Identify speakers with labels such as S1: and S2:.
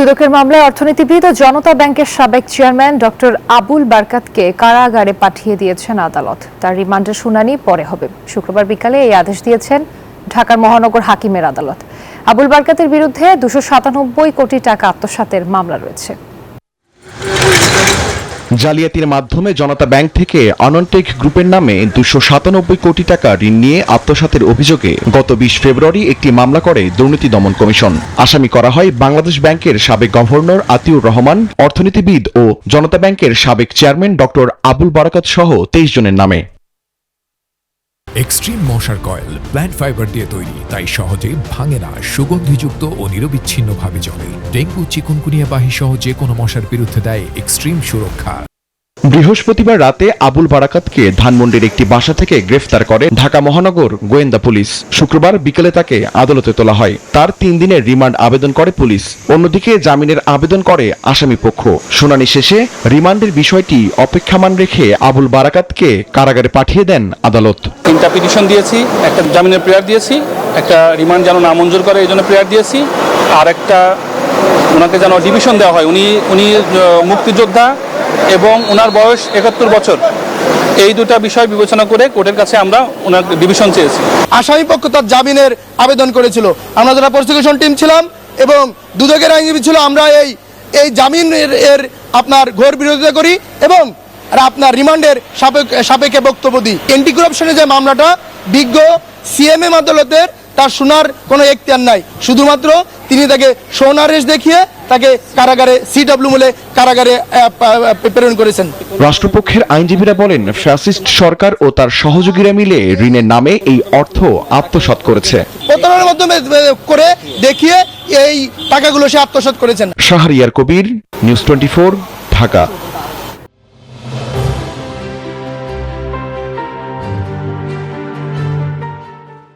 S1: দুদকের মামলায় অর্থনীতিবিদ ও জনতা ব্যাংকের সাবেক চেয়ারম্যান ডক্টর আবুল বারকাতকে কারাগারে পাঠিয়ে দিয়েছেন আদালত। তার রিমান্ডের শুনানি পরে হবে। শুক্রবার বিকালে এই আদেশ দিয়েছেন ঢাকার মহানগর হাকিমের আদালত। আবুল বারকাতের বিরুদ্ধে 297 কোটি টাকা আত্মসাতের মামলা রয়েছে।
S2: জালিয়াতির মাধ্যমে জনতা ব্যাংক থেকে অনন্টেক গ্রুপের নামে 297 কোটি টাকা ঋণ নিয়ে আত্মসাতের অভিযোগে গত 20 ফেব্রুয়ারি একটি মামলা করে দুর্নীতি দমন কমিশন। আসামি করা হয় বাংলাদেশ ব্যাংকের সাবেক গভর্নর আতিউর রহমান, অর্থনীতিবিদ ও জনতা ব্যাংকের সাবেক চেয়ারম্যান ডক্টর আবুল বারাকাত সহ 23 জনের নামে।
S3: এক্সট্রিম মশার কয়েল প্ল্যান্ট ফাইবার দিয়ে তৈরি, তাই সহজে ভাঙে না, সুগন্ধিযুক্ত ও নিরবিচ্ছিন্নভাবে জ্বলে। ডেঙ্গু, চিকুনগুনিয়া বাহি সহ যে কোনো মশার বিরুদ্ধে দেয় এক্সট্রিম সুরক্ষা।
S2: বৃহস্পতিবার রাতে আবুল বারাকাতকে ধানমন্ডির একটি বাসা থেকে গ্রেফতার করে ঢাকা মহানগর গোয়েন্দা পুলিশ। শুক্রবার বিকেলে তাকে আদালতে তোলা হয়। তার 3 দিনের রিমান্ড আবেদন করে পুলিশ। অন্যদিকে জামিনের আবেদন করে আসামি পক্ষ। শুনানি শেষে রিমান্ডের বিষয়টি অপেক্ষমাণ রেখে আবুল বারাকাতকে কারাগারে পাঠিয়ে দেন আদালত।
S4: 3টা পিটিশন দিয়েছি, একটা জামিনের প্রেয়ার দিয়েছি, একটা রিমান্ড যেন নামঞ্জুর করে এই জন্য প্রেয়ার দিয়েছি, আর একটা ওনাকে যেন ডিভিশন দেওয়া হয়। উনি মুক্তিযোদ্ধা এবং ওনার বয়স 71 বছর। এই দুটা বিষয় বিবেচনা করে কোর্টের কাছে আমরা ওনার ডিভিশন চেয়েছি।
S5: আসামি পক্ষ তার জামিনের আবেদন করেছিল। আমরা যারা প্রসিকিউশন টিম ছিলাম এবং দুদকের আইনজীবী ছিল, আমরা এই জামিনের আপনার ঘোর বিরোধিতা করি এবং আপনার রিমান্ডের সাপেক্ষে বক্তব্য দিই। এন্টি করাপশনের যে মামলাটা বিজ্ঞ সিএমএম আদালতের, তার শোনার কোনো এখতিয়ার নাই। শুধুমাত্র তিনি তাকে সোনারেশ দেখিয়ে তাকে কারাগারে সিডব্লিউ মূলে কারাগারে প্রেরণ করেছেন।
S2: রাষ্ট্রপক্ষের আইনজীবীরা বলেন, ফ্যাসিস্ট সরকার ও তার সহযোগীরা মিলে ঋণের নামে এই অর্থ আত্মসাৎ করেছে।
S5: প্রতারণার মাধ্যমে করে দেখিয়ে এই টাকাগুলো সে আত্মসাৎ করেছেন।
S2: শাহরিয়ার কবির, নিউজ 24, ঢাকা।